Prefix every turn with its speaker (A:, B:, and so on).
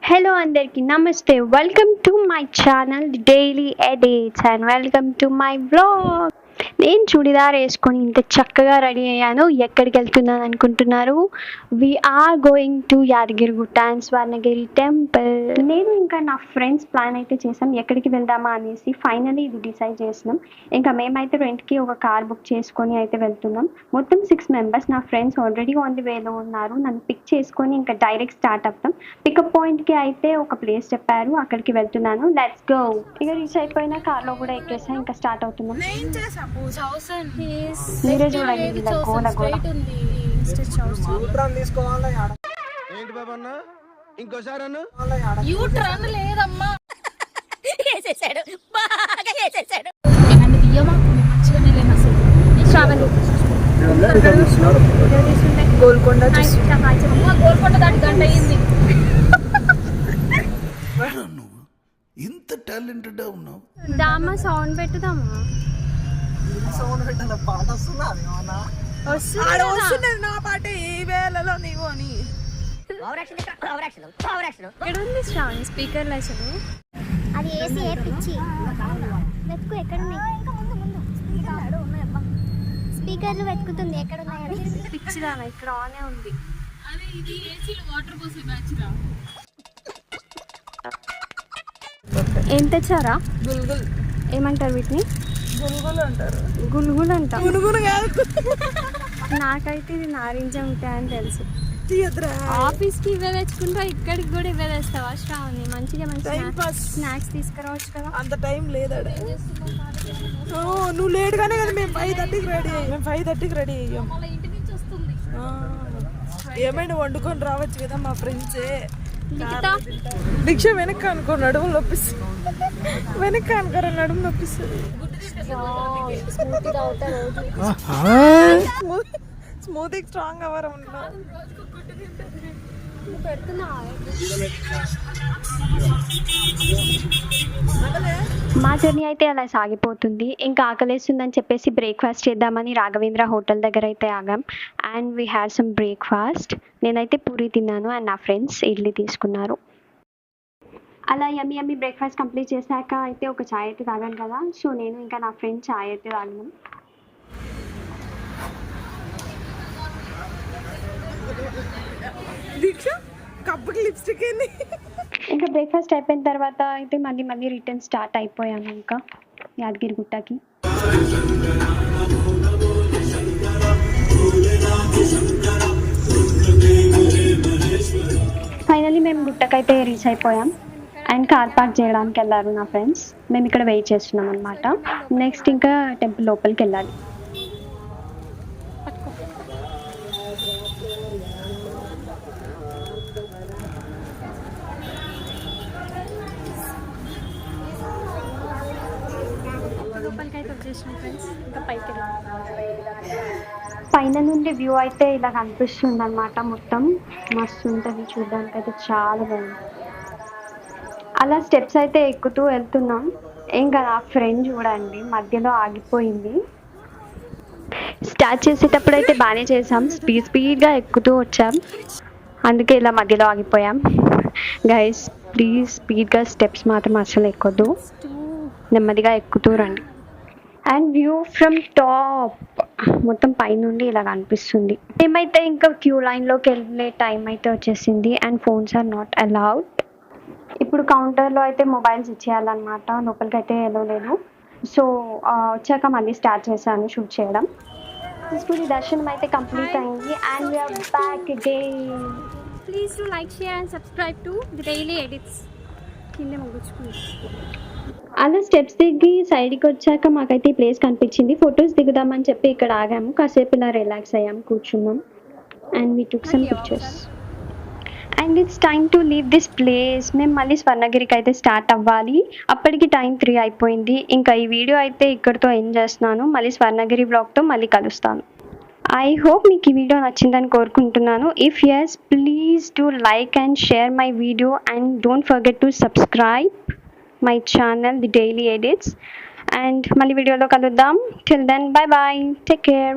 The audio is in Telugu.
A: Hello అందరికి నమస్తే, welcome to my channel daily edits and welcome to my vlog. నేను చుడిదార్ వేసుకొని ఇంత చక్కగా రెడీ అయ్యాను. ఎక్కడికి వెళ్తున్నాను అనుకుంటున్నారు? We're going to Yadagirigutta and Swarnagiri temple. నేను ఇంకా నా ఫ్రెండ్స్ ప్లాన్ అయితే చేసాం ఎక్కడికి వెళ్దామా అనేసి. ఫైనలీ ఇది డిసైడ్ చేసినాం. ఇంకా మేమైతే రెంట్కి ఒక కార్ బుక్ చేసుకొని అయితే వెళ్తున్నాం. మొత్తం 6 మెంబర్స్. నా ఫ్రెండ్స్ ఆల్రెడీ ఆన్ ది వేలో ఉన్నారు. నన్ను పిక్ చేసుకొని ఇంకా డైరెక్ట్ స్టార్ట్ అవుతాం. పికప్ పాయింట్కి అయితే ఒక ప్లేస్ చెప్పారు, అక్కడికి వెళ్తున్నాను. Let's go. ఇక రీచ్ అయిపోయిన కార్లో కూడా ఎక్కేసా, ఇంకా స్టార్ట్ అవుతున్నాం. మీరే చూడండి ఇలా గోల గోల.
B: గోల్కొండ దాటి గంట అయింది.
C: ఇంత టాలెంటెడ్ ఉన్నావు.
A: దామా సౌండ్ పెట్టుదామా?
B: సౌండ్ పెట్టాల పాట వస్తున్నది నా పాట ఏ వేళలో నీవు అని.
A: ఎక్కడుంది శ్రావణి స్పీకర్లు? అసలు
D: అది ఏసీ పిచ్చి వెతుకు ఎక్కడున్నాయి. స్పీకర్లు వెతుకుతుంది ఎక్కడున్నాయని.
A: పిచ్చిదానా, ఇక్కడ ఆనే ఉంది. ఏం తెచ్చారా?
B: గుల్గుల్
A: ఏమంటారు వీటిని?
B: గుల్గుల్ అంటారు.
A: గుల్గులు అంట.
B: గుల్గుల్ కాదు,
A: నాకైతే ఇది నారింజ ఉంటాయని తెలుసు.
B: తీయద్రా.
A: ఆఫీస్కి ఇవే తెచ్చుకుంటా, ఇక్కడికి కూడా ఇవే తెస్తావా శ్రావణి? మంచిగా
B: టైం పాస్.
A: స్నాక్స్ తీసుకురావచ్చు కదా.
B: అంత టైం లేదాడ. నువ్వు లేట్ గానే కదా. మేము 5:30కి రెడీ అయ్యాం. ఏమైనా వండుకొని రావచ్చు కదా మా ఫ్రెండ్సే. దీక్ష వెనక్కి అనుకో, నడుము నొప్పిస్తుంది. వెనక్కి అనుకోరా, నడుము నొప్పిస్తుంది. స్మూతీ స్ట్రాంగ్ అవర్ ఉన్నా.
A: మా జర్నీ అయితే అలా సాగిపోతుంది. ఇంకా ఆకలేస్తుందని చెప్పేసి బ్రేక్ఫాస్ట్ చేద్దామని రాఘవేంద్ర హోటల్ దగ్గర అయితే ఆగాం. And we had some breakfast. నేనైతే పూరి తిన్నాను అండ్ నా ఫ్రెండ్స్ ఇడ్లీ తీసుకున్నారు. అలా యమ్మీ బ్రేక్ఫాస్ట్ కంప్లీట్ చేశాక అయితే ఒక చాయ్ అయితే తాగాను కదా. సో నేను ఇంకా నా ఫ్రెండ్ చాయ్ అయితే తాగినాం.
B: దీక్ష కప్పుకి లిప్స్టిక్ ఏంది?
A: ఇంకా బ్రేక్ఫాస్ట్ అయిపోయిన తర్వాత అయితే మళ్ళీ రిటర్న్ స్టార్ట్ అయిపోయాను ఇంకా యాదగిరిగుట్టకి. ఫైనలీ మేము గుట్టకైతే రీచ్ అయిపోయాం. అండ్ కార్ పార్క్ చేయడానికి వెళ్ళారు నా ఫ్రెండ్స్. మేము ఇక్కడ వెయిట్ చేస్తున్నాం అనమాట. నెక్స్ట్ ఇంకా టెంపుల్ లోపలికి వెళ్ళాలి. పైన నుండి వ్యూ అయితే ఇలా కనిపిస్తుంది అనమాట. మొత్తం మస్తు ఉంటుంది చూడడానికి, అయితే చాలా బాగుంది. అలా స్టెప్స్ అయితే ఎక్కుతూ వెళ్తున్నాం. ఇంకా నా ఫ్రెండ్ చూడండి మధ్యలో ఆగిపోయింది. స్టార్ట్ చేసేటప్పుడు అయితే బాగానే చేసాం, స్పీడ్గా ఎక్కుతూ వచ్చాం. అందుకే ఇలా మధ్యలో ఆగిపోయాం. గైస్ ప్లీజ్ స్పీడ్గా స్టెప్స్ మాత్రం అసలు ఎక్కొద్దు, నెమ్మదిగా ఎక్కుతూ రండి. అండ్ వ్యూ ఫ్రమ్ టాప్ మొత్తం పైనుండి ఇలా కనిపిస్తుంది. మేమైతే ఇంకా క్యూ లైన్లోకి వెళ్ళే టైం అయితే వచ్చేసింది. And phones are not allowed. ఇప్పుడు కౌంటర్లో అయితే మొబైల్స్ ఇచ్చేయాలన్నమాట, లోపలికి అయితే వెళ్ళలేదు. సో వచ్చాక మళ్ళీ స్టార్ట్ చేశాను షూట్ చేయడం. ఇప్పుడు దర్శనం అయితే కంప్లీట్ అయింది. And we're back again. Please to like, share and subscribe to the daily edits. కింద ముగించుకుంది. అలా స్టెప్స్ దిగి సైడ్కి వచ్చాక మాకైతే ఈ ప్లేస్ కనిపించింది. ఫొటోస్ దిగుదామని చెప్పి ఇక్కడ ఆగాము. కాసేపు ఇలా రిలాక్స్ అయ్యాము, కూర్చున్నాం. And we took some pictures. And it's time to leave this place. మేము మళ్ళీ స్వర్ణగిరికి అయితే స్టార్ట్ అవ్వాలి. అప్పటికి టైం 3 అయిపోయింది. ఇంకా ఈ వీడియో అయితే ఇక్కడితో ఎండ్ చేస్తున్నాను. మళ్ళీ స్వర్ణగిరి బ్లాగ్తో మళ్ళీ కలుస్తాను. ఐ హోప్ మీకు ఈ వీడియో నచ్చిందని కోరుకుంటున్నాను. If yes, please do like and share my video and don't forget to subscribe my channel the daily edits. And మళ్ళీ వీడియోలో కలుద్దాం. Till then bye bye, take care.